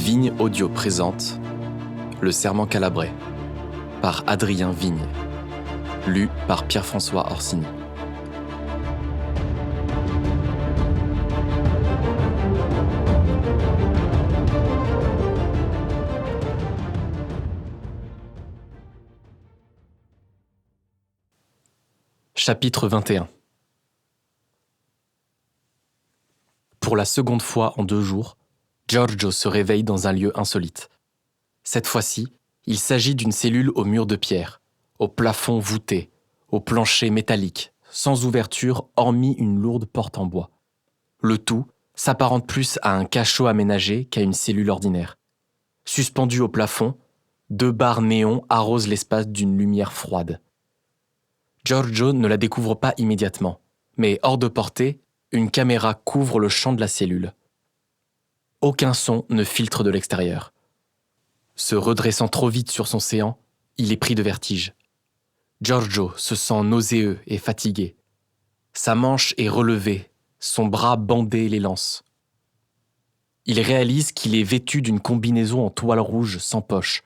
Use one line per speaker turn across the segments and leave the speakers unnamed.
Vigne Audio présente Le Serment calabrais par Adrien Vigne, lu par Pierre-François Orsini. Chapitre 21. Pour la seconde fois en 2 jours, Giorgio se réveille dans un lieu insolite. Cette fois-ci, il s'agit d'une cellule aux murs de pierre, au plafond voûté, au plancher métallique, sans ouverture hormis une lourde porte en bois. Le tout s'apparente plus à un cachot aménagé qu'à une cellule ordinaire. Suspendu au plafond, 2 barres néons arrosent l'espace d'une lumière froide. Giorgio ne la découvre pas immédiatement, mais hors de portée, une caméra couvre le champ de la cellule. Aucun son ne filtre de l'extérieur. Se redressant trop vite sur son séant, il est pris de vertige. Giorgio se sent nauséeux et fatigué. Sa manche est relevée, son bras bandé les lance. Il réalise qu'il est vêtu d'une combinaison en toile rouge sans poche.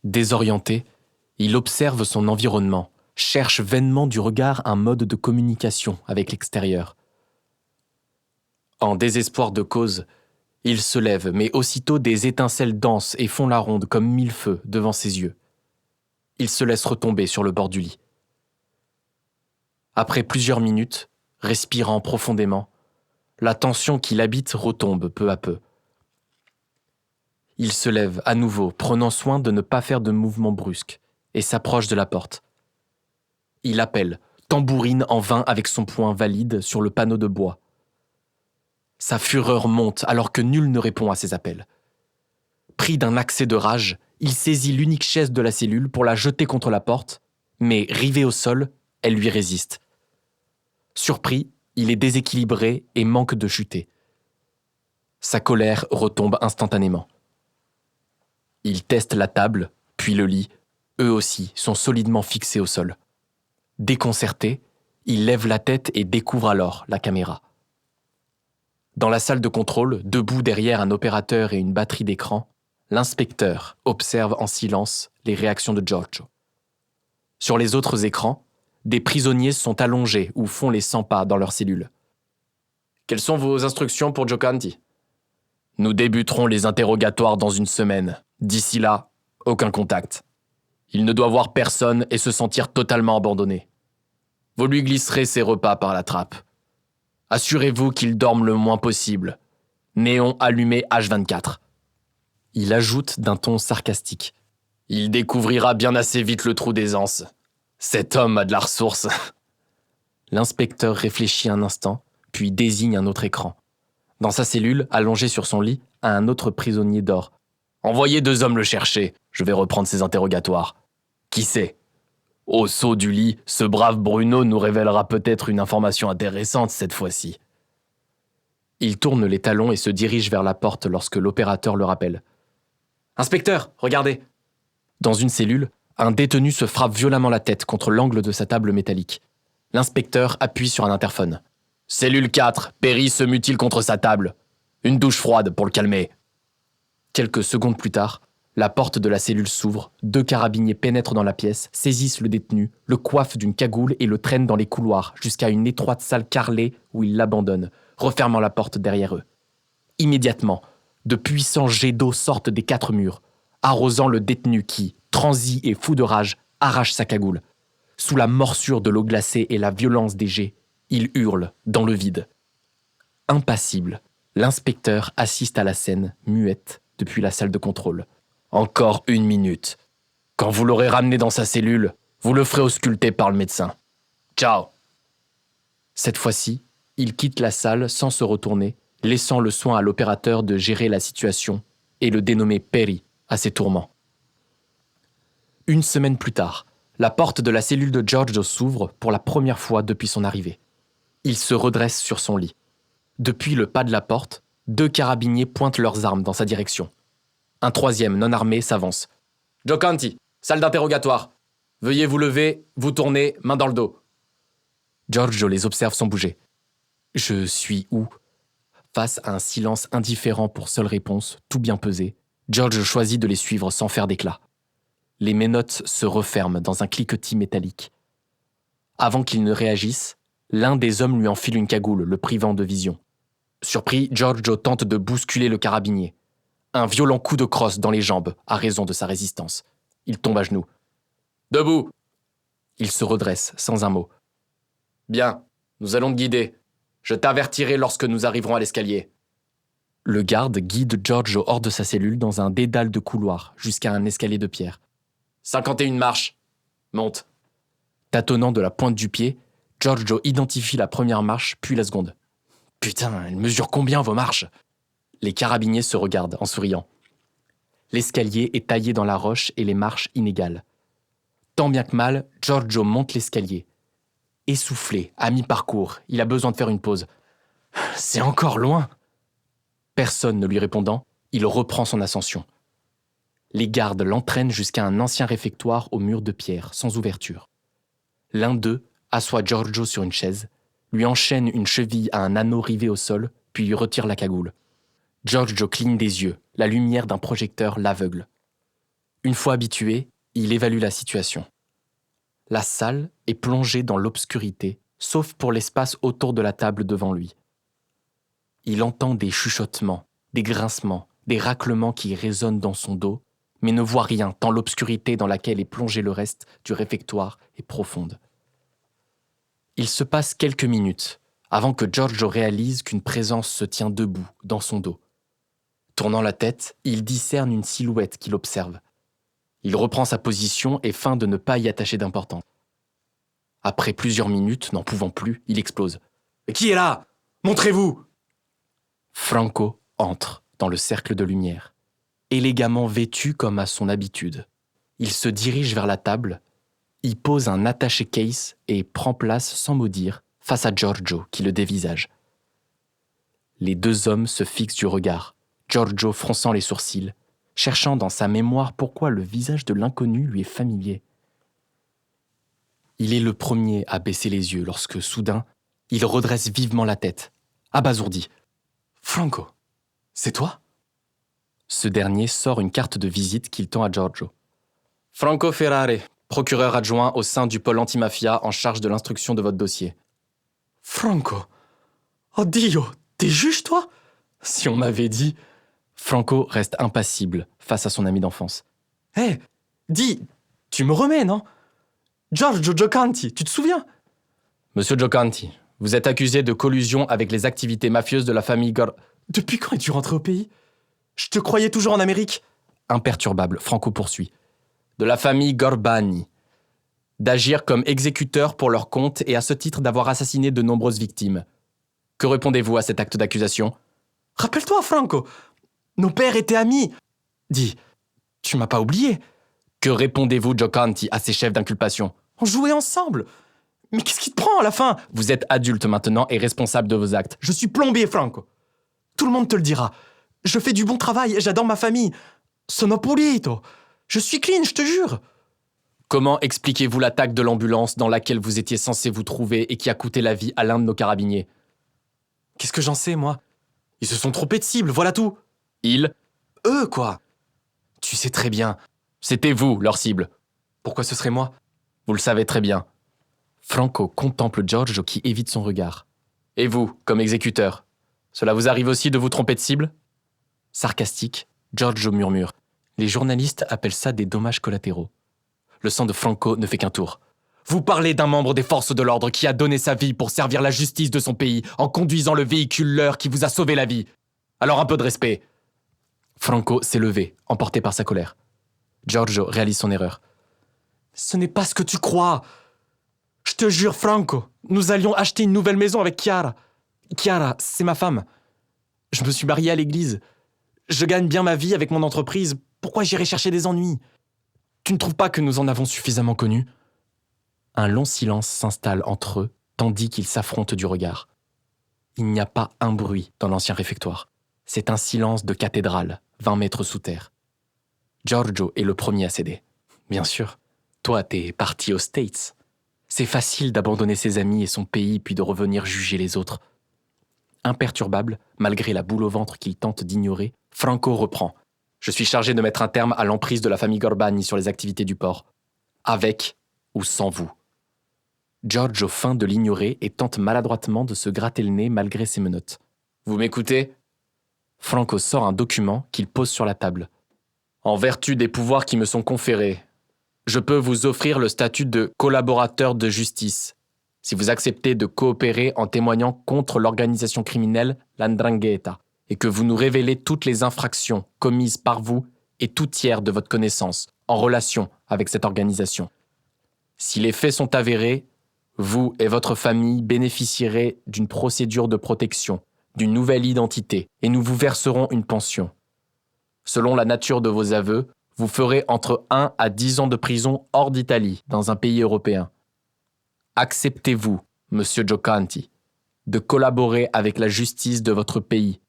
Désorienté, il observe son environnement, cherche vainement du regard un mode de communication avec l'extérieur. En désespoir de cause, il se lève, mais aussitôt des étincelles dansent et font la ronde comme 1000 feux devant ses yeux. Il se laisse retomber sur le bord du lit. Après plusieurs minutes, respirant profondément, la tension qui l'habite retombe peu à peu. Il se lève à nouveau, prenant soin de ne pas faire de mouvement brusque, et s'approche de la porte. Il appelle, tambourine en vain avec son poing valide sur le panneau de bois. Sa fureur monte alors que nul ne répond à ses appels. Pris d'un accès de rage, il saisit l'unique chaise de la cellule pour la jeter contre la porte, mais rivée au sol, elle lui résiste. Surpris, il est déséquilibré et manque de chuter. Sa colère retombe instantanément. Il teste la table, puis le lit. Eux aussi sont solidement fixés au sol. Déconcerté, il lève la tête et découvre alors la caméra. Dans la salle de contrôle, debout derrière un opérateur et une batterie d'écran, l'inspecteur observe en silence les réactions de Giorgio. Sur les autres écrans, des prisonniers sont allongés ou font les 100 pas dans leur cellule. « Quelles sont vos instructions pour Giocanti ? » ?»« Nous débuterons les interrogatoires dans 1 semaine. D'ici là, aucun contact. Il ne doit voir personne et se sentir totalement abandonné. Vous lui glisserez ses repas par la trappe. Assurez-vous qu'il dorme le moins possible. Néon allumé H24. Il ajoute d'un ton sarcastique. Il découvrira bien assez vite le trou d'aisance. Cet homme a de la ressource. L'inspecteur réfléchit un instant, puis désigne un autre écran. Dans sa cellule, allongé sur son lit, un autre prisonnier dort. Envoyez 2 hommes le chercher. Je vais reprendre ses interrogatoires. Qui sait ? Au saut du lit, ce brave Bruno nous révélera peut-être une information intéressante cette fois-ci. Il tourne les talons et se dirige vers la porte lorsque l'opérateur le rappelle. « Inspecteur, regardez !» Dans une cellule, un détenu se frappe violemment la tête contre l'angle de sa table métallique. L'inspecteur appuie sur un interphone. « Cellule 4, Perry se mutile contre sa table. Une douche froide pour le calmer. » Quelques secondes plus tard, la porte de la cellule s'ouvre, 2 carabiniers pénètrent dans la pièce, saisissent le détenu, le coiffent d'une cagoule et le traînent dans les couloirs jusqu'à une étroite salle carrelée où ils l'abandonnent, refermant la porte derrière eux. Immédiatement, de puissants jets d'eau sortent des 4 murs, arrosant le détenu qui, transi et fou de rage, arrache sa cagoule. Sous la morsure de l'eau glacée et la violence des jets, il hurle dans le vide. Impassible, l'inspecteur assiste à la scène, muette, depuis la salle de contrôle. Encore 1 minute. Quand vous l'aurez ramené dans sa cellule, vous le ferez ausculter par le médecin. Ciao. Cette fois-ci, il quitte la salle sans se retourner, laissant le soin à l'opérateur de gérer la situation et le dénommer Perry à ses tourments. 1 semaine plus tard, la porte de la cellule de Giorgio s'ouvre pour la première fois depuis son arrivée. Il se redresse sur son lit. Depuis le pas de la porte, 2 carabiniers pointent leurs armes dans sa direction. Un 3e non armé s'avance. « Giocanti, salle d'interrogatoire. Veuillez vous lever, vous tourner, main dans le dos. » Giorgio les observe sans bouger. « Je suis où ? Face à un silence indifférent pour seule réponse, tout bien pesé, George choisit de les suivre sans faire d'éclat. Les menottes se referment dans un cliquetis métallique. Avant qu'il ne réagisse, l'un des hommes lui enfile une cagoule, le privant de vision. Surpris, Giorgio tente de bousculer le carabinier. Un violent coup de crosse dans les jambes, à raison de sa résistance. Il tombe à genoux. « Debout !» Il se redresse, sans un mot. « Bien, nous allons te guider. Je t'avertirai lorsque nous arriverons à l'escalier. » Le garde guide Giorgio hors de sa cellule dans un dédale de couloirs, jusqu'à un escalier de pierre. 51 marches. Monte. Tâtonnant de la pointe du pied, Giorgio identifie la première marche, puis la seconde. Putain, elle mesure combien vos marches ? Les carabiniers se regardent en souriant. L'escalier est taillé dans la roche et les marches inégales. Tant bien que mal, Giorgio monte l'escalier. Essoufflé, à mi-parcours, il a besoin de faire une pause. C'est encore loin. Personne ne lui répondant, il reprend son ascension. Les gardes l'entraînent jusqu'à un ancien réfectoire au mur de pierre, sans ouverture. L'un d'eux assoit Giorgio sur une chaise, lui enchaîne une cheville à un anneau rivé au sol, puis lui retire la cagoule. Giorgio cligne des yeux, la lumière d'un projecteur l'aveugle. Une fois habitué, il évalue la situation. La salle est plongée dans l'obscurité, sauf pour l'espace autour de la table devant lui. Il entend des chuchotements, des grincements, des raclements qui résonnent dans son dos, mais ne voit rien tant l'obscurité dans laquelle est plongé le reste du réfectoire est profonde. Il se passe quelques minutes avant que Giorgio réalise qu'une présence se tient debout dans son dos. Tournant la tête, il discerne une silhouette qui l'observe. Il reprend sa position et feint de ne pas y attacher d'importance. Après plusieurs minutes, n'en pouvant plus, il explose. « Mais qui est là ? Montrez-vous !» Franco entre dans le cercle de lumière, élégamment vêtu comme à son habitude. Il se dirige vers la table, y pose un attaché case et prend place sans mot dire face à Giorgio qui le dévisage. Les deux hommes se fixent du regard, Giorgio fronçant les sourcils, cherchant dans sa mémoire pourquoi le visage de l'inconnu lui est familier. Il est le premier à baisser les yeux lorsque, soudain, il redresse vivement la tête, abasourdi. « Franco, c'est toi ?» Ce dernier sort une carte de visite qu'il tend à Giorgio. « Franco Ferrare, procureur adjoint au sein du pôle antimafia en charge de l'instruction de votre dossier. »« Franco, oh Dio, t'es juge toi ?» Si on m'avait dit... Franco reste impassible face à son ami d'enfance. « Hé, dis, tu me remets, non ? Giorgio Giocanti, tu te souviens ?»« Monsieur Giocanti, vous êtes accusé de collusion avec les activités mafieuses de la famille Depuis quand es-tu rentré au pays ? Je te croyais toujours en Amérique. » Imperturbable, Franco poursuit. « De la famille Gorbani. D'agir comme exécuteur pour leur compte et à ce titre d'avoir assassiné de nombreuses victimes. Que répondez-vous à cet acte d'accusation ? » « Rappelle-toi, Franco, nos pères étaient amis. Dis, tu m'as pas oublié. Que répondez-vous, Giocanti, à ces chefs d'inculpation ? On jouait ensemble. Mais qu'est-ce qui te prend à la fin ? Vous êtes adulte maintenant et responsable de vos actes. Je suis plombier, Franco. Tout le monde te le dira. Je fais du bon travail, j'adore ma famille. Sono pulito. Je suis clean, je te jure. Comment expliquez-vous l'attaque de l'ambulance dans laquelle vous étiez censé vous trouver et qui a coûté la vie à l'un de nos carabiniers ? Qu'est-ce que j'en sais, moi ? Ils se sont trompés de cible, voilà tout. Ils ? Eux, quoi. Tu sais très bien. C'était vous, leur cible. Pourquoi ce serait moi ? Vous le savez très bien. Franco contemple Giorgio qui évite son regard. Et vous, comme exécuteur, cela vous arrive aussi de vous tromper de cible ? Sarcastique, Giorgio murmure. Les journalistes appellent ça des dommages collatéraux. Le sang de Franco ne fait qu'un tour. Vous parlez d'un membre des forces de l'ordre qui a donné sa vie pour servir la justice de son pays en conduisant le véhicule leur qui vous a sauvé la vie. Alors un peu de respect. Franco s'est levé, emporté par sa colère. Giorgio réalise son erreur. Ce n'est pas ce que tu crois. Je te jure, Franco, nous allions acheter une nouvelle maison avec Chiara. Chiara, c'est ma femme. Je me suis marié à l'église. Je gagne bien ma vie avec mon entreprise. Pourquoi j'irai chercher des ennuis ? Tu ne trouves pas que nous en avons suffisamment connu ? Un long silence s'installe entre eux, tandis qu'ils s'affrontent du regard. Il n'y a pas un bruit dans l'ancien réfectoire. C'est un silence de cathédrale, 20 mètres sous terre. Giorgio est le premier à céder. Bien sûr, toi t'es parti aux States. C'est facile d'abandonner ses amis et son pays puis de revenir juger les autres. Imperturbable, malgré la boule au ventre qu'il tente d'ignorer, Franco reprend. « Je suis chargé de mettre un terme à l'emprise de la famille Gorbani sur les activités du port. Avec ou sans vous. » Giorgio feint de l'ignorer et tente maladroitement de se gratter le nez malgré ses menottes. « Vous m'écoutez ?» Franco sort un document qu'il pose sur la table. « En vertu des pouvoirs qui me sont conférés, je peux vous offrir le statut de collaborateur de justice, si vous acceptez de coopérer en témoignant contre l'organisation criminelle l'Ndrangheta et que vous nous révélez toutes les infractions commises par vous et tout tiers de votre connaissance en relation avec cette organisation. Si les faits sont avérés, vous et votre famille bénéficierez d'une procédure de protection, d'une nouvelle identité et nous vous verserons une pension. Selon la nature de vos aveux, vous ferez entre 1 à 10 ans de prison hors d'Italie, dans un pays européen. Acceptez-vous, monsieur Giocanti, de collaborer avec la justice de votre pays ?»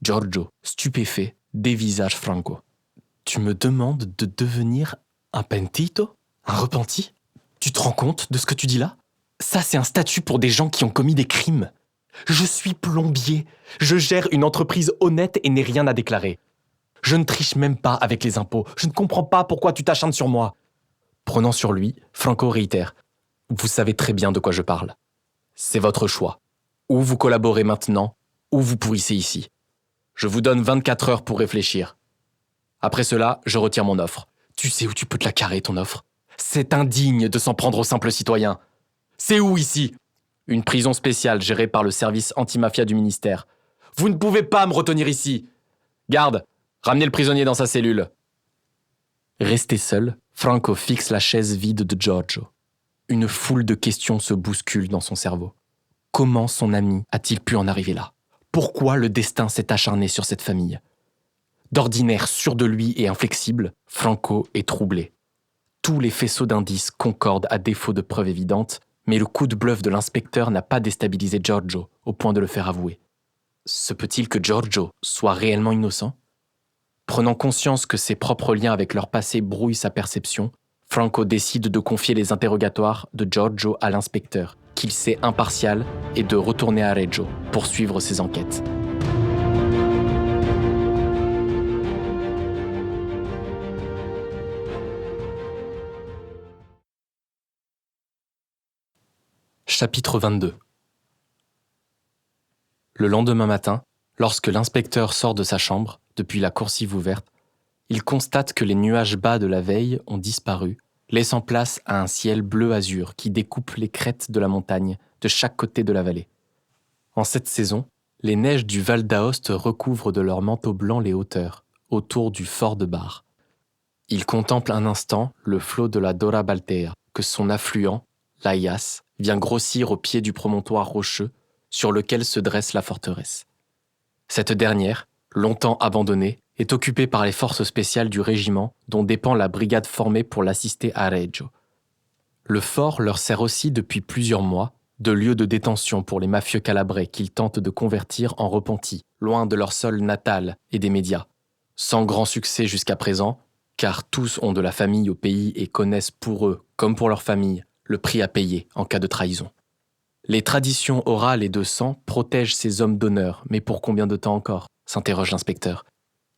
Giorgio, stupéfait, dévisage Franco. « Tu me demandes de devenir un pentito ? Un repenti ? Tu te rends compte de ce que tu dis là ? Ça, c'est un statut pour des gens qui ont commis des crimes. Je suis plombier, je gère une entreprise honnête et n'ai rien à déclarer. Je ne triche même pas avec les impôts, je ne comprends pas pourquoi tu t'acharnes sur moi. » Prenant sur lui, Franco réitère. « Vous savez très bien de quoi je parle. C'est votre choix. Ou vous collaborez maintenant, ou vous pourrissez ici. Je vous donne 24 heures pour réfléchir. Après cela, je retire mon offre. Tu sais où tu peux te la carrer, ton offre ? C'est indigne de s'en prendre aux simples citoyens. C'est où ici ? Une prison spéciale gérée par le service antimafia du ministère. Vous ne pouvez pas me retenir ici. Garde, ramenez le prisonnier dans sa cellule. » Resté seul, Franco fixe la chaise vide de Giorgio. Une foule de questions se bouscule dans son cerveau. Comment son ami a-t-il pu en arriver là ? Pourquoi le destin s'est acharné sur cette famille ? D'ordinaire sûr de lui et inflexible, Franco est troublé. Tous les faisceaux d'indices concordent à défaut de preuves évidentes, mais le coup de bluff de l'inspecteur n'a pas déstabilisé Giorgio au point de le faire avouer. Se peut-il que Giorgio soit réellement innocent ? Prenant conscience que ses propres liens avec leur passé brouillent sa perception, Franco décide de confier les interrogatoires de Giorgio à l'inspecteur, qu'il sait impartial, et de retourner à Reggio pour suivre ses enquêtes. Chapitre 22. Le lendemain matin, lorsque l'inspecteur sort de sa chambre, depuis la coursive ouverte, il constate que les nuages bas de la veille ont disparu, laissant place à un ciel bleu-azur qui découpe les crêtes de la montagne de chaque côté de la vallée. En cette saison, les neiges du Val d'Aoste recouvrent de leur manteau blanc les hauteurs, autour du fort de Bar. Il contemple un instant le flot de la Dora Baltea, que son affluent, l'Aias, vient grossir au pied du promontoire rocheux sur lequel se dresse la forteresse. Cette dernière, longtemps abandonnée, est occupée par les forces spéciales du régiment dont dépend la brigade formée pour l'assister à Reggio. Le fort leur sert aussi depuis plusieurs mois de lieu de détention pour les mafieux calabrais qu'ils tentent de convertir en repentis, loin de leur sol natal et des médias. Sans grand succès jusqu'à présent, car tous ont de la famille au pays et connaissent pour eux, comme pour leur famille, le prix à payer en cas de trahison. Les traditions orales et de sang protègent ces hommes d'honneur, mais pour combien de temps encore ? S'interroge l'inspecteur.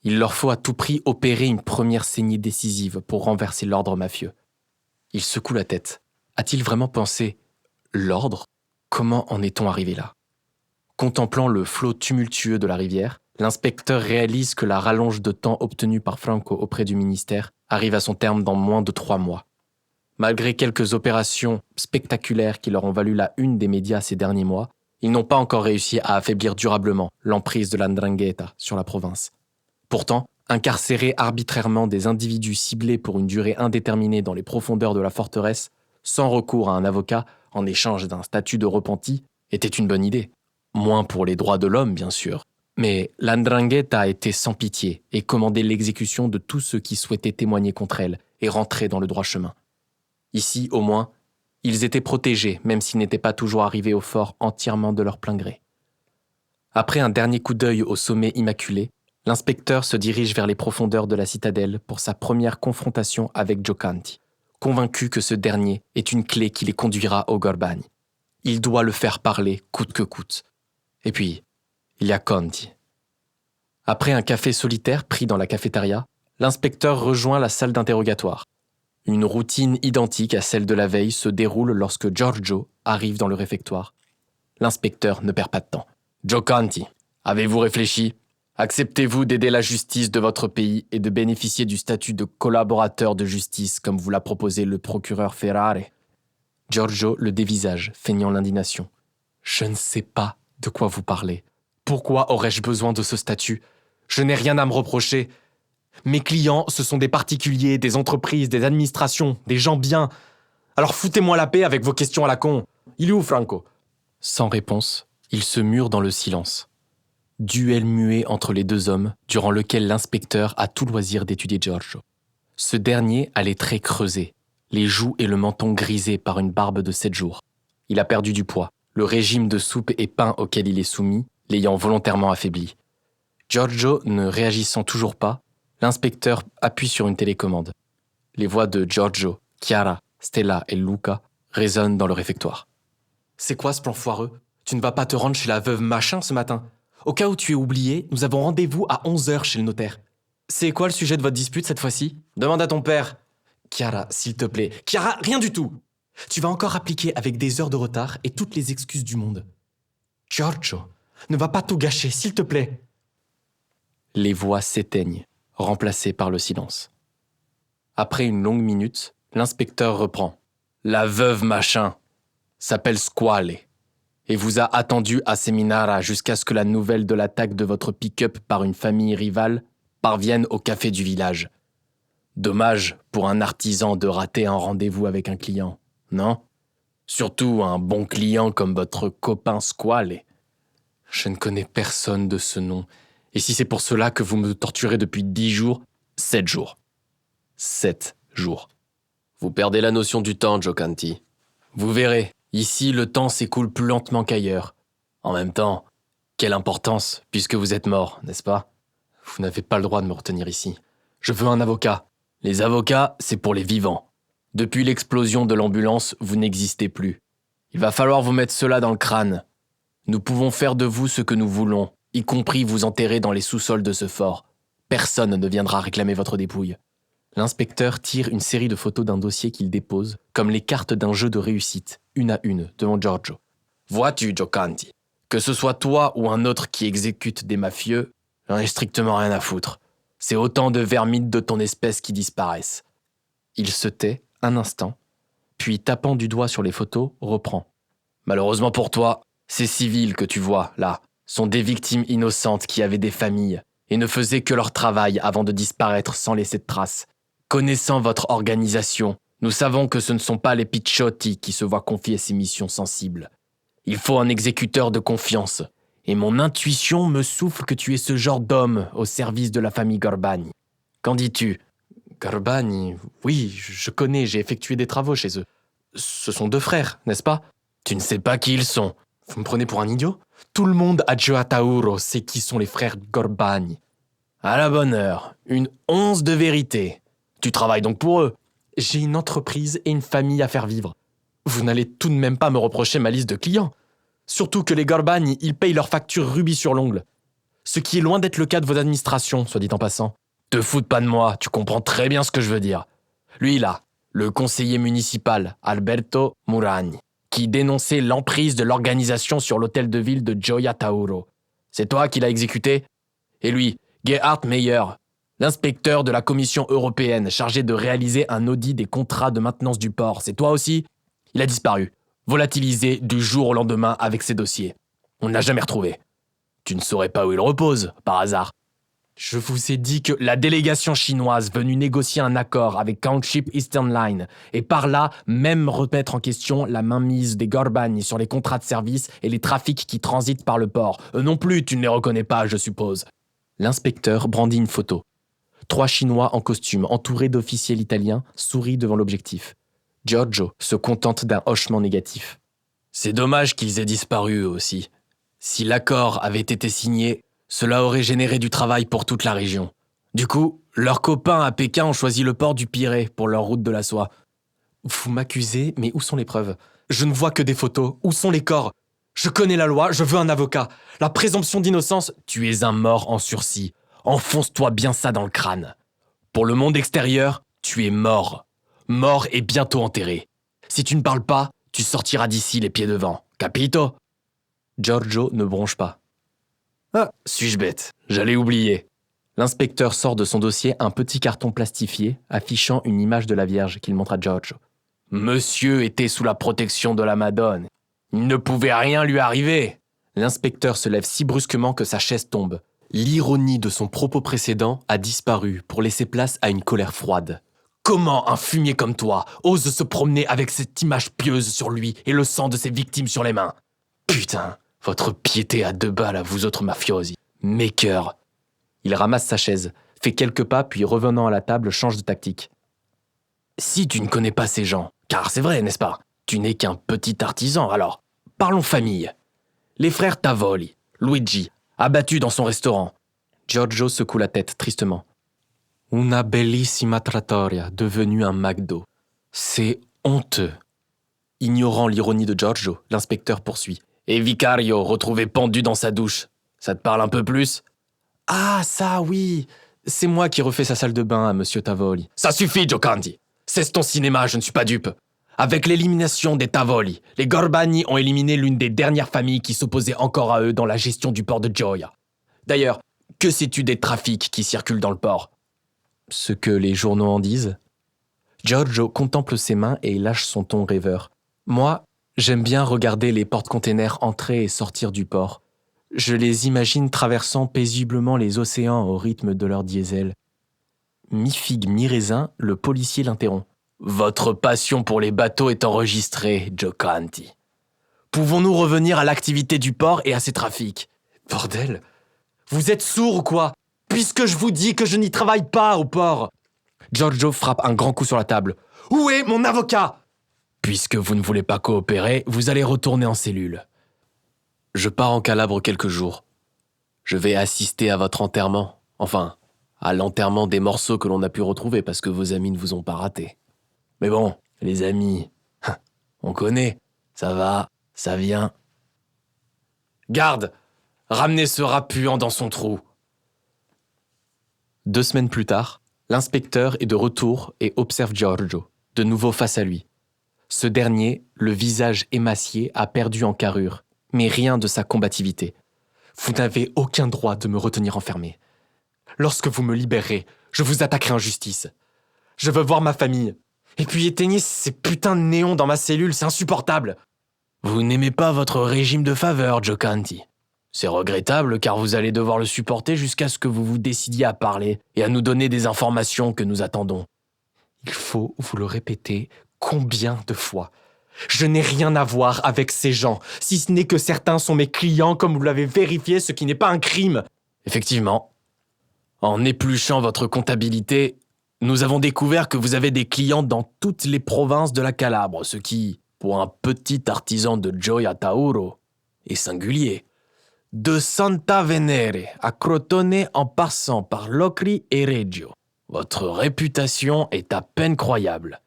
Il leur faut à tout prix opérer une première saignée décisive pour renverser l'ordre mafieux. Il secoue la tête. A-t-il vraiment pensé « l'ordre » ? Comment en est-on arrivé là ? Contemplant le flot tumultueux de la rivière, l'inspecteur réalise que la rallonge de temps obtenue par Franco auprès du ministère arrive à son terme dans moins de 3 mois. Malgré quelques opérations spectaculaires qui leur ont valu la une des médias ces derniers mois, ils n'ont pas encore réussi à affaiblir durablement l'emprise de la 'Ndrangheta sur la province. Pourtant, incarcérer arbitrairement des individus ciblés pour une durée indéterminée dans les profondeurs de la forteresse, sans recours à un avocat en échange d'un statut de repenti, était une bonne idée. Moins pour les droits de l'homme, bien sûr. Mais la 'Ndrangheta a été sans pitié et commandé l'exécution de tous ceux qui souhaitaient témoigner contre elle et rentrer dans le droit chemin. Ici, au moins, ils étaient protégés, même s'ils n'étaient pas toujours arrivés au fort entièrement de leur plein gré. Après un dernier coup d'œil au sommet immaculé, l'inspecteur se dirige vers les profondeurs de la citadelle pour sa première confrontation avec Giocanti, convaincu que ce dernier est une clé qui les conduira au Gorbani. Il doit le faire parler coûte que coûte. Et puis, Il y a Conti. Après un café solitaire pris dans la cafétéria, l'inspecteur rejoint la salle d'interrogatoire. Une routine identique à celle de la veille se déroule lorsque Giorgio arrive dans le réfectoire. L'inspecteur ne perd pas de temps. Giocanti, avez-vous réfléchi ? Acceptez-vous d'aider la justice de votre pays et de bénéficier du statut de collaborateur de justice comme vous l'a proposé le procureur Ferrare ? Giorgio le dévisage, feignant l'indignation. Je ne sais pas de quoi vous parlez. Pourquoi aurais-je besoin de ce statut ? Je n'ai rien à me reprocher. Mes clients, ce sont des particuliers, des entreprises, des administrations, des gens bien. Alors foutez-moi la paix avec vos questions à la con. Il est où, Franco ? Sans réponse, il se mure dans le silence. Duel muet entre les deux hommes, durant lequel l'inspecteur a tout loisir d'étudier Giorgio. Ce dernier a les traits creusés, les joues et le menton grisés par une barbe de 7 jours. Il a perdu du poids, le régime de soupe et pain auquel il est soumis, l'ayant volontairement affaibli. Giorgio ne réagissant toujours pas, l'inspecteur appuie sur une télécommande. Les voix de Giorgio, Chiara, Stella et Luca résonnent dans le réfectoire. « C'est quoi ce plan foireux ? Tu ne vas pas te rendre chez la veuve Machin ce matin ? Au cas où tu es oublié, nous avons rendez-vous à 11h chez le notaire. C'est quoi le sujet de votre dispute cette fois-ci ? Demande à ton père. Chiara, s'il te plaît. Chiara, rien du tout. Tu vas encore appliquer avec des heures de retard et toutes les excuses du monde. Giorgio, ne va pas tout gâcher, s'il te plaît. » Les voix s'éteignent, remplacées par le silence. Après une longue minute, l'inspecteur reprend. « La veuve Machin s'appelle Squale et vous a attendu à Seminara jusqu'à ce que la nouvelle de l'attaque de votre pick-up par une famille rivale parvienne au café du village. Dommage pour un artisan de rater un rendez-vous avec un client, non ? Surtout un bon client comme votre copain Squale. Je ne connais personne de ce nom. Et si c'est pour cela que vous me torturez depuis 10 jours, 7 jours. 7 jours. Vous perdez la notion du temps, Giocanti. Vous verrez, ici le temps s'écoule plus lentement qu'ailleurs. En même temps, quelle importance, puisque vous êtes mort, n'est-ce pas ? Vous n'avez pas le droit de me retenir ici. Je veux un avocat. Les avocats, c'est pour les vivants. Depuis l'explosion de l'ambulance, vous n'existez plus. Il va falloir vous mettre cela dans le crâne. Nous pouvons faire de vous ce que nous voulons, y compris vous enterrer dans les sous-sols de ce fort. Personne ne viendra réclamer votre dépouille. L'inspecteur tire une série de photos d'un dossier qu'il dépose, comme les cartes d'un jeu de réussite, une à une, devant Giorgio. Vois-tu, Giocanti, que ce soit toi ou un autre qui exécute des mafieux, j'en ai strictement rien à foutre. C'est autant de vermites de ton espèce qui disparaissent. Il se tait un instant, puis tapant du doigt sur les photos, reprend. Malheureusement pour toi, ces civils que tu vois, là, sont des victimes innocentes qui avaient des familles et ne faisaient que leur travail avant de disparaître sans laisser de traces. Connaissant votre organisation, nous savons que ce ne sont pas les picciotti qui se voient confier ces missions sensibles. Il faut un exécuteur de confiance, et mon intuition me souffle que tu es ce genre d'homme au service de la famille Gorbani. Qu'en dis-tu ? Gorbani, oui, je connais, j'ai effectué des travaux chez eux. Ce sont 2 frères, n'est-ce pas ? Tu ne sais pas qui ils sont. Vous me prenez pour un idiot ? Tout le monde à Gioatauro sait qui sont les frères Gorbani. À la bonne heure, une once de vérité. Tu travailles donc pour eux. J'ai une entreprise et une famille à faire vivre. Vous n'allez tout de même pas me reprocher ma liste de clients. Surtout que les Gorbani, ils payent leurs factures rubis sur l'ongle. Ce qui est loin d'être le cas de vos administrations, soit dit en passant. Te foute pas de moi, tu comprends très bien ce que je veux dire. Lui là, le conseiller municipal, Alberto Muragni, qui dénonçait l'emprise de l'organisation sur l'hôtel de ville de Gioia Tauro. C'est toi qui l'as exécuté ? Et lui, Gerhard Meyer, l'inspecteur de la Commission européenne chargé de réaliser un audit des contrats de maintenance du port, c'est toi aussi ? Il a disparu, volatilisé du jour au lendemain avec ses dossiers. On ne l'a jamais retrouvé. Tu ne saurais pas où il repose, par hasard. Je vous ai dit que la délégation chinoise venue négocier un accord avec Countship Eastern Line et par là même remettre en question la mainmise des Gorbani sur les contrats de service et les trafics qui transitent par le port. Eux non plus, tu ne les reconnais pas, je suppose. L'inspecteur brandit une photo. 3 Chinois en costume, entourés d'officiels italiens, sourient devant l'objectif. Giorgio se contente d'un hochement négatif. C'est dommage qu'ils aient disparu eux aussi. Si l'accord avait été signé, cela aurait généré du travail pour toute la région. Du coup, leurs copains à Pékin ont choisi le port du Pirée pour leur route de la soie. Vous m'accusez, mais où sont les preuves ? Je ne vois que des photos. Où sont les corps ? Je connais la loi, je veux un avocat. La présomption d'innocence, tu es un mort en sursis. Enfonce-toi bien ça dans le crâne. Pour le monde extérieur, tu es mort. Mort et bientôt enterré. Si tu ne parles pas, tu sortiras d'ici les pieds devant. Capito? Giorgio ne bronche pas. Ah, suis-je bête? J'allais oublier. L'inspecteur sort de son dossier un petit carton plastifié affichant une image de la Vierge qu'il montre à Giorgio. Monsieur était sous la protection de la Madone. Il ne pouvait rien lui arriver. L'inspecteur se lève si brusquement que sa chaise tombe. L'ironie de son propos précédent a disparu pour laisser place à une colère froide. Comment un fumier comme toi ose se promener avec cette image pieuse sur lui et le sang de ses victimes sur les mains? Putain, votre piété à 2 balles à vous autres mafiosi. Mes cœurs. Il ramasse sa chaise, fait quelques pas puis revenant à la table change de tactique. Si tu ne connais pas ces gens, car c'est vrai, n'est-ce pas? Tu n'es qu'un petit artisan, alors parlons famille. Les frères Tavoli, Luigi, abattus dans son restaurant. Giorgio secoue la tête tristement. Una bellissima trattoria, devenue un McDo. C'est honteux. Ignorant l'ironie de Giorgio, l'inspecteur poursuit. Et Vicario, retrouvé pendu dans sa douche. Ça te parle un peu plus? Ah, ça, oui. C'est moi qui refais sa salle de bain à Monsieur Tavoli. Ça suffit, Giocanti. Cesse ton cinéma, je ne suis pas dupe. Avec l'élimination des Tavoli, les Gorbani ont éliminé l'une des dernières familles qui s'opposaient encore à eux dans la gestion du port de Gioia. D'ailleurs, que sais-tu des trafics qui circulent dans le port? Ce que les journaux en disent. Giorgio contemple ses mains et lâche son ton rêveur. Moi, j'aime bien regarder les porte-containers entrer et sortir du port. Je les imagine traversant paisiblement les océans au rythme de leur diesel. Mi-figue, mi-raisin, le policier l'interrompt. Votre passion pour les bateaux est enregistrée, Giocanti. Pouvons-nous revenir à l'activité du port et à ses trafics? Bordel, vous êtes sourd ou quoi? Puisque je vous dis que je n'y travaille pas au port. Giorgio frappe un grand coup sur la table. Où est mon avocat? Puisque vous ne voulez pas coopérer, vous allez retourner en cellule. Je pars en Calabre quelques jours. Je vais assister à votre enterrement. Enfin, à l'enterrement des morceaux que l'on a pu retrouver parce que vos amis ne vous ont pas raté. Mais bon, les amis, on connaît. Ça va, ça vient. Garde! Ramenez ce rat puant dans son trou. 2 semaines plus tard, l'inspecteur est de retour et observe Giorgio, de nouveau face à lui. Ce dernier, le visage émacié, a perdu en carrure, mais rien de sa combativité. Vous n'avez aucun droit de me retenir enfermé. Lorsque vous me libérerez, je vous attaquerai en justice. Je veux voir ma famille. Et puis éteignez ces putains de néons dans ma cellule, c'est insupportable. Vous n'aimez pas votre régime de faveur, Giocanti. C'est regrettable car vous allez devoir le supporter jusqu'à ce que vous vous décidiez à parler et à nous donner des informations que nous attendons. Il faut vous le répéter combien de fois? Je n'ai rien à voir avec ces gens, si ce n'est que certains sont mes clients comme vous l'avez vérifié, ce qui n'est pas un crime. Effectivement. En épluchant votre comptabilité, nous avons découvert que vous avez des clients dans toutes les provinces de la Calabre, ce qui, pour un petit artisan de Gioia Tauro, est singulier. De Santa Venere à Crotone en passant par Locri et Reggio. Votre réputation est à peine croyable.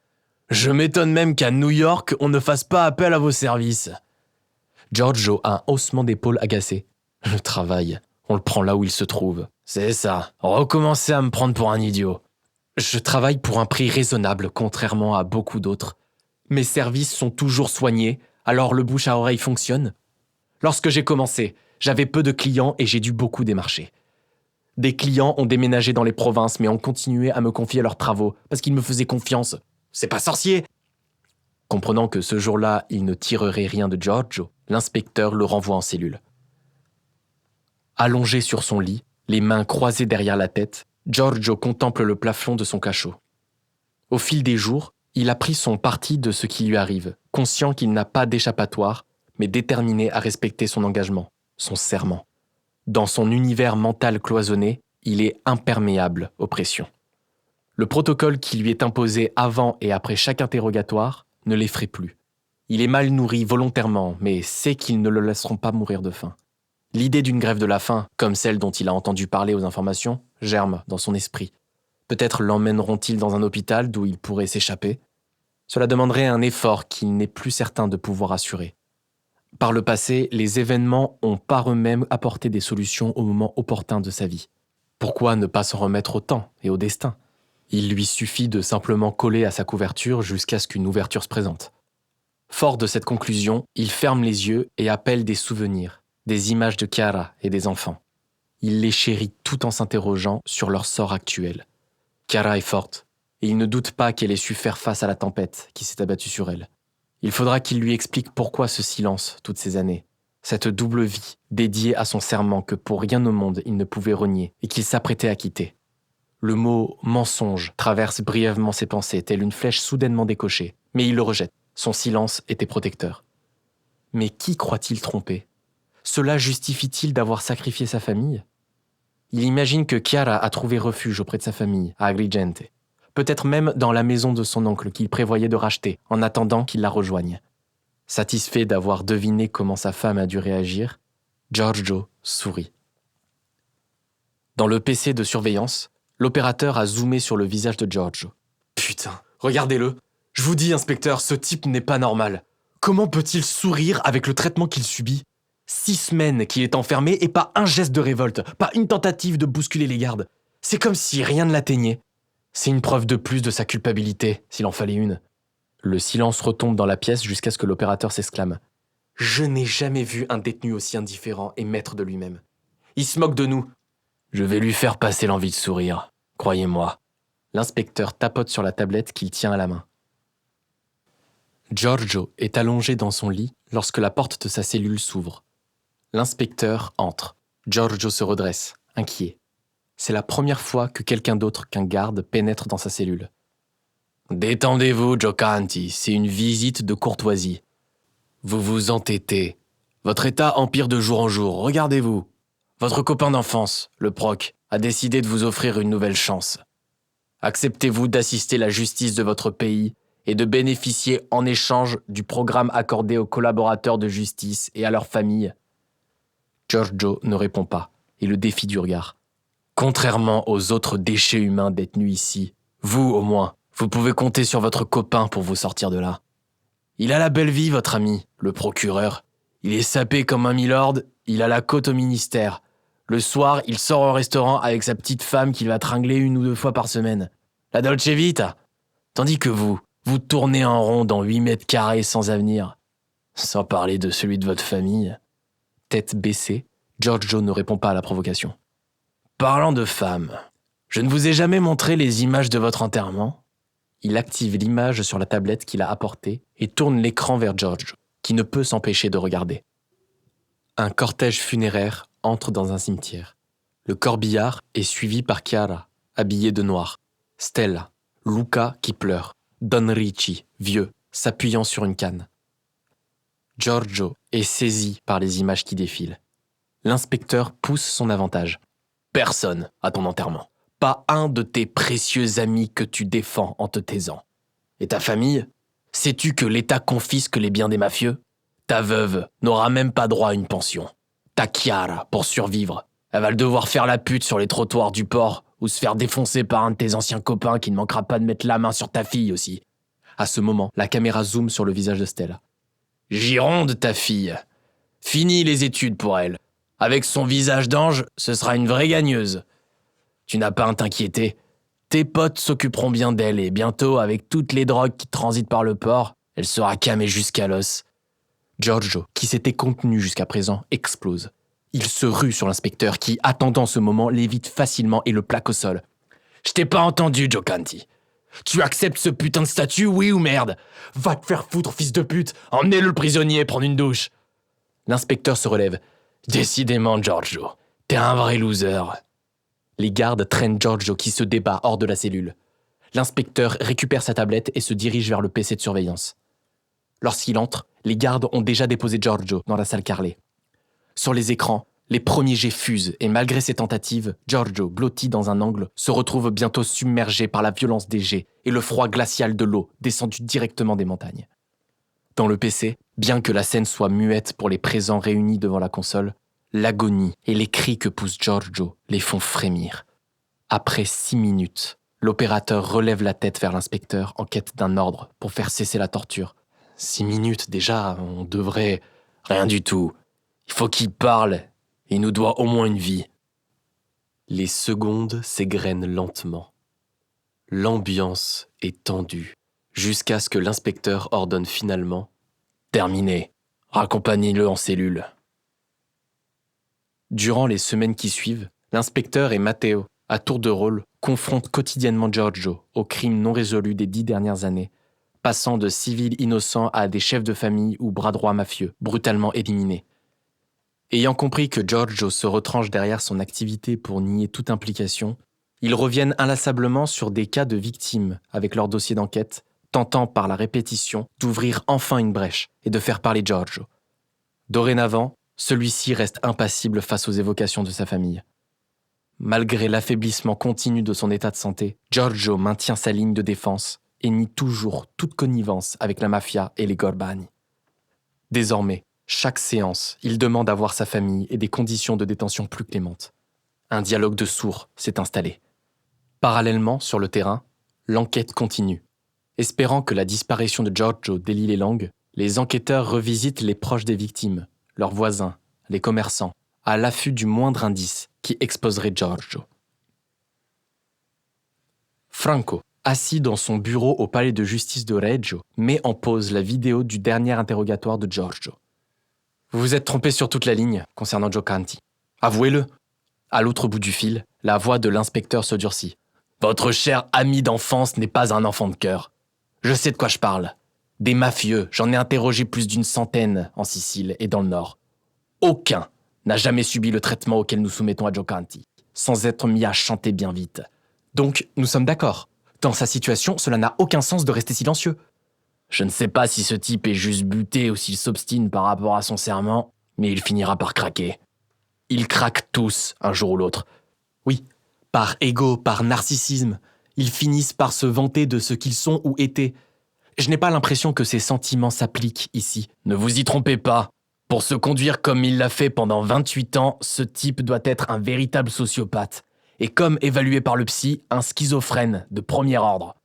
Je m'étonne même qu'à New York, on ne fasse pas appel à vos services. Giorgio a un haussement d'épaule agacé. Le travail, on le prend là où il se trouve. C'est ça, recommencez à me prendre pour un idiot. Je travaille pour un prix raisonnable, contrairement à beaucoup d'autres. Mes services sont toujours soignés, alors le bouche à oreille fonctionne. Lorsque j'ai commencé, j'avais peu de clients et j'ai dû beaucoup démarcher. Des clients ont déménagé dans les provinces mais ont continué à me confier leurs travaux parce qu'ils me faisaient confiance. C'est pas sorcier! Comprenant que ce jour-là, il ne tirerait rien de Giorgio, l'inspecteur le renvoie en cellule. Allongé sur son lit, les mains croisées derrière la tête, Giorgio contemple le plafond de son cachot. Au fil des jours, il a pris son parti de ce qui lui arrive, conscient qu'il n'a pas d'échappatoire, mais déterminé à respecter son engagement, son serment. Dans son univers mental cloisonné, il est imperméable aux pressions. Le protocole qui lui est imposé avant et après chaque interrogatoire ne l'effraie plus. Il est mal nourri volontairement, mais sait qu'ils ne le laisseront pas mourir de faim. L'idée d'une grève de la faim, comme celle dont il a entendu parler aux informations, germe dans son esprit. Peut-être l'emmèneront-ils dans un hôpital d'où il pourrait s'échapper. Cela demanderait un effort qu'il n'est plus certain de pouvoir assurer. Par le passé, les événements ont par eux-mêmes apporté des solutions au moment opportun de sa vie. Pourquoi ne pas s'en remettre au temps et au destin ? Il lui suffit de simplement coller à sa couverture jusqu'à ce qu'une ouverture se présente. Fort de cette conclusion, il ferme les yeux et appelle des souvenirs, des images de Chiara et des enfants. Il les chérit tout en s'interrogeant sur leur sort actuel. Chiara est forte, et il ne doute pas qu'elle ait su faire face à la tempête qui s'est abattue sur elle. Il faudra qu'il lui explique pourquoi ce silence toutes ces années, cette double vie dédiée à son serment que pour rien au monde il ne pouvait renier et qu'il s'apprêtait à quitter. Le mot « mensonge » traverse brièvement ses pensées, telle une flèche soudainement décochée, mais il le rejette. Son silence était protecteur. Mais qui croit-il tromper ? Cela justifie-t-il d'avoir sacrifié sa famille ? Il imagine que Chiara a trouvé refuge auprès de sa famille, à Agrigente. Peut-être même dans la maison de son oncle qu'il prévoyait de racheter, en attendant qu'il la rejoigne. Satisfait d'avoir deviné comment sa femme a dû réagir, Giorgio sourit. Dans le PC de surveillance, l'opérateur a zoomé sur le visage de Giorgio. « Putain, regardez-le. Je vous dis, inspecteur, ce type n'est pas normal. Comment peut-il sourire avec le traitement qu'il subit ? 6 semaines qu'il est enfermé et pas un geste de révolte, pas une tentative de bousculer les gardes. C'est comme si rien ne l'atteignait. C'est une preuve de plus de sa culpabilité, s'il en fallait une. » Le silence retombe dans la pièce jusqu'à ce que l'opérateur s'exclame. « Je n'ai jamais vu un détenu aussi indifférent et maître de lui-même. Il se moque de nous. Je vais lui faire passer l'envie de sourire, croyez-moi. » L'inspecteur tapote sur la tablette qu'il tient à la main. Giorgio est allongé dans son lit lorsque la porte de sa cellule s'ouvre. L'inspecteur entre. Giorgio se redresse, inquiet. C'est la première fois que quelqu'un d'autre qu'un garde pénètre dans sa cellule. « Détendez-vous, Giocanti, c'est une visite de courtoisie. Vous vous entêtez. Votre état empire de jour en jour, regardez-vous. Votre copain d'enfance, le proc, a décidé de vous offrir une nouvelle chance. Acceptez-vous d'assister la justice de votre pays et de bénéficier en échange du programme accordé aux collaborateurs de justice et à leurs familles ?» Giorgio ne répond pas et le défie du regard. « Contrairement aux autres déchets humains détenus ici, vous, au moins, vous pouvez compter sur votre copain pour vous sortir de là. Il a la belle vie, votre ami, le procureur. Il est sapé comme un milord, il a la cote au ministère. Le soir, il sort au restaurant avec sa petite femme qu'il va tringler 1 ou 2 fois par semaine. La Dolce Vita. Tandis que vous tournez en rond dans 8 mètres carrés sans avenir. Sans parler de celui de votre famille. » Tête baissée, Giorgio ne répond pas à la provocation. « Parlant de femmes, je ne vous ai jamais montré les images de votre enterrement ?» Il active l'image sur la tablette qu'il a apportée et tourne l'écran vers Giorgio, qui ne peut s'empêcher de regarder. Un cortège funéraire entre dans un cimetière. Le corbillard est suivi par Chiara, habillée de noir, Stella, Luca qui pleure, Don Ricci, vieux, s'appuyant sur une canne. Giorgio est saisi par les images qui défilent. L'inspecteur pousse son avantage. « Personne à ton enterrement. Pas un de tes précieux amis que tu défends en te taisant. Et ta famille ? Sais-tu que l'État confisque les biens des mafieux ? Ta veuve n'aura même pas droit à une pension. Ta Chiara, pour survivre, elle va devoir faire la pute sur les trottoirs du port ou se faire défoncer par un de tes anciens copains qui ne manquera pas de mettre la main sur ta fille aussi. » À ce moment, la caméra zoome sur le visage de Stella. « Gironde, ta fille. Fini les études pour elle. Avec son visage d'ange, ce sera une vraie gagneuse. Tu n'as pas à t'inquiéter. Tes potes s'occuperont bien d'elle et bientôt, avec toutes les drogues qui transitent par le port, elle sera camée jusqu'à l'os. » Giorgio, qui s'était contenu jusqu'à présent, explose. Il se rue sur l'inspecteur qui, attendant ce moment, l'évite facilement et le plaque au sol. « Je t'ai pas entendu, Giocanti. Tu acceptes ce putain de statut, oui ou merde ? Va te faire foutre, fils de pute. Emmenez-le prisonnier prendre une douche. » L'inspecteur se relève. « Décidément, Giorgio, t'es un vrai loser. » Les gardes traînent Giorgio qui se débat hors de la cellule. L'inspecteur récupère sa tablette et se dirige vers le PC de surveillance. Lorsqu'il entre, les gardes ont déjà déposé Giorgio dans la salle carrelée. Sur les écrans, les premiers jets fusent et malgré ses tentatives, Giorgio, blotti dans un angle, se retrouve bientôt submergé par la violence des jets et le froid glacial de l'eau descendue directement des montagnes. Dans le PC, bien que la scène soit muette pour les présents réunis devant la console, l'agonie et les cris que pousse Giorgio les font frémir. Après 6 minutes, l'opérateur relève la tête vers l'inspecteur en quête d'un ordre pour faire cesser la torture. 6 minutes déjà, on devrait... Rien du tout. Il faut qu'il parle. Il nous doit au moins une vie. Les secondes s'égrènent lentement. L'ambiance est tendue, jusqu'à ce que l'inspecteur ordonne finalement « Terminé. Raccompagnez-le en cellule. » Durant les semaines qui suivent, l'inspecteur et Matteo, à tour de rôle, confrontent quotidiennement Giorgio aux crimes non résolus des 10 dernières années, passant de civils innocents à des chefs de famille ou bras droits mafieux, brutalement éliminés. Ayant compris que Giorgio se retranche derrière son activité pour nier toute implication, ils reviennent inlassablement sur des cas de victimes avec leur dossier d'enquête, tentant par la répétition d'ouvrir enfin une brèche et de faire parler Giorgio. Dorénavant, celui-ci reste impassible face aux évocations de sa famille. Malgré l'affaiblissement continu de son état de santé, Giorgio maintient sa ligne de défense et nie toujours toute connivence avec la mafia et les Gorbani. Désormais, chaque séance, il demande à voir sa famille et des conditions de détention plus clémentes. Un dialogue de sourds s'est installé. Parallèlement, sur le terrain, l'enquête continue. Espérant que la disparition de Giorgio délie les langues, les enquêteurs revisitent les proches des victimes, leurs voisins, les commerçants, à l'affût du moindre indice qui exposerait Giorgio. Franco, assis dans son bureau au palais de justice de Reggio, met en pause la vidéo du dernier interrogatoire de Giorgio. Vous vous êtes trompé sur toute la ligne concernant Giocanti. Avouez-le. À l'autre bout du fil, la voix de l'inspecteur se durcit. Votre cher ami d'enfance n'est pas un enfant de cœur. Je sais de quoi je parle. Des mafieux, j'en ai interrogé plus d'une centaine en Sicile et dans le Nord. Aucun n'a jamais subi le traitement auquel nous soumettons à Giocanti, sans être mis à chanter bien vite. Donc, nous sommes d'accord. Dans sa situation, cela n'a aucun sens de rester silencieux. Je ne sais pas si ce type est juste buté ou s'il s'obstine par rapport à son serment, mais il finira par craquer. Ils craquent tous, un jour ou l'autre. Oui, par ego, par narcissisme, ils finissent par se vanter de ce qu'ils sont ou étaient. Je n'ai pas l'impression que ces sentiments s'appliquent ici. Ne vous y trompez pas. Pour se conduire comme il l'a fait pendant 28 ans, ce type doit être un véritable sociopathe. Et comme évalué par le psy, un schizophrène de premier ordre.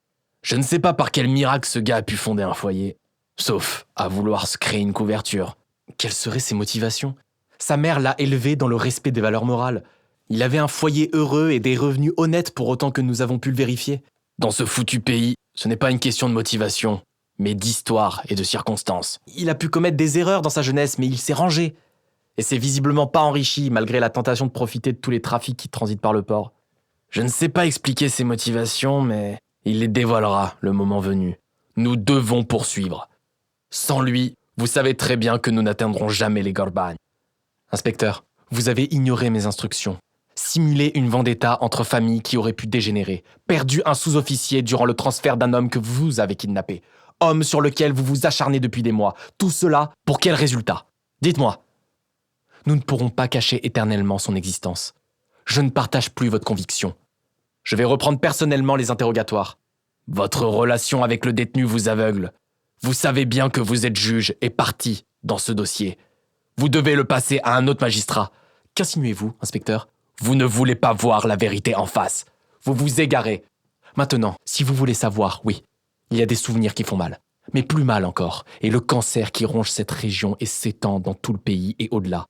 Je ne sais pas par quel miracle ce gars a pu fonder un foyer. Sauf à vouloir se créer une couverture. Quelles seraient ses motivations ? Sa mère l'a élevé dans le respect des valeurs morales. Il avait un foyer heureux et des revenus honnêtes pour autant que nous avons pu le vérifier. Dans ce foutu pays, ce n'est pas une question de motivation, mais d'histoire et de circonstances. Il a pu commettre des erreurs dans sa jeunesse, mais il s'est rangé. Et s'est visiblement pas enrichi malgré la tentation de profiter de tous les trafics qui transitent par le port. Je ne sais pas expliquer ses motivations, mais il les dévoilera le moment venu. Nous devons poursuivre. Sans lui, vous savez très bien que nous n'atteindrons jamais les Gorbani. Inspecteur, vous avez ignoré mes instructions. Simulé une vendetta entre familles qui auraient pu dégénérer. Perdu un sous-officier durant le transfert d'un homme que vous avez kidnappé. Homme sur lequel vous vous acharnez depuis des mois. Tout cela, pour quel résultat ? Dites-moi. Nous ne pourrons pas cacher éternellement son existence. Je ne partage plus votre conviction. Je vais reprendre personnellement les interrogatoires. Votre relation avec le détenu vous aveugle. Vous savez bien que vous êtes juge et partie dans ce dossier. Vous devez le passer à un autre magistrat. Qu'insinuez-vous, inspecteur ? Vous ne voulez pas voir la vérité en face. Vous vous égarez. Maintenant, si vous voulez savoir, oui, il y a des souvenirs qui font mal. Mais plus mal encore, et le cancer qui ronge cette région et s'étend dans tout le pays et au-delà.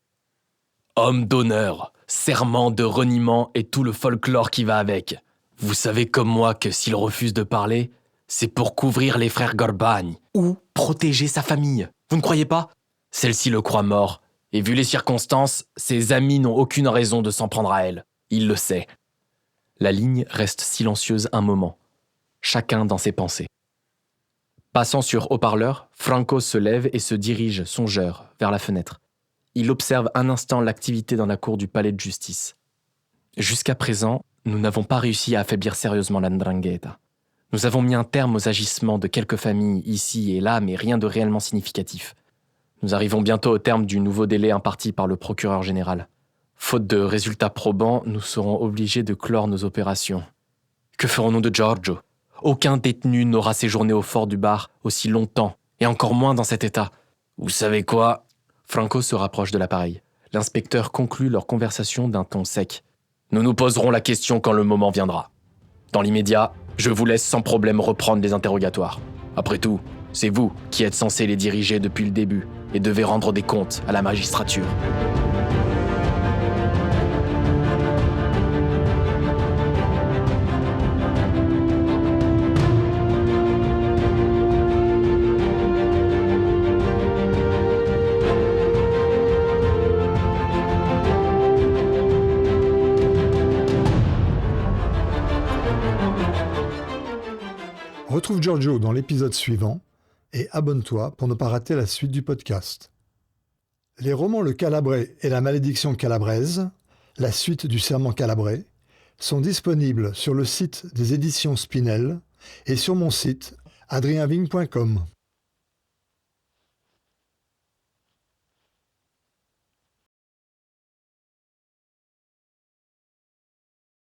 Homme d'honneur, serment de reniement et tout le folklore qui va avec. Vous savez comme moi que s'il refuse de parler, c'est pour couvrir les frères Gorbani. Ou protéger sa famille. Vous ne croyez pas ? Celle-ci le croit mort. Et vu les circonstances, ses amis n'ont aucune raison de s'en prendre à elle. Il le sait. La ligne reste silencieuse un moment. Chacun dans ses pensées. Passant sur haut-parleur, Franco se lève et se dirige, songeur, vers la fenêtre. Il observe un instant l'activité dans la cour du palais de justice. Jusqu'à présent, nous n'avons pas réussi à affaiblir sérieusement la 'ndrangheta. Nous avons mis un terme aux agissements de quelques familles ici et là, mais rien de réellement significatif. Nous arrivons bientôt au terme du nouveau délai imparti par le procureur général. Faute de résultats probants, nous serons obligés de clore nos opérations. Que ferons-nous de Giorgio ? Aucun détenu n'aura séjourné au fort du bar aussi longtemps, et encore moins dans cet état. Vous savez quoi ? Franco se rapproche de l'appareil. L'inspecteur conclut leur conversation d'un ton sec. Nous nous poserons la question quand le moment viendra. Dans l'immédiat, je vous laisse sans problème reprendre les interrogatoires. Après tout, C'est vous qui êtes censé les diriger depuis le début et devez rendre des comptes à la magistrature.
Retrouve Giorgio dans l'épisode suivant et abonne-toi pour ne pas rater la suite du podcast. Les romans Le Calabrais et la malédiction calabraise, la suite du serment calabrais, sont disponibles sur le site des éditions Spinel et sur mon site adrienvigne.com.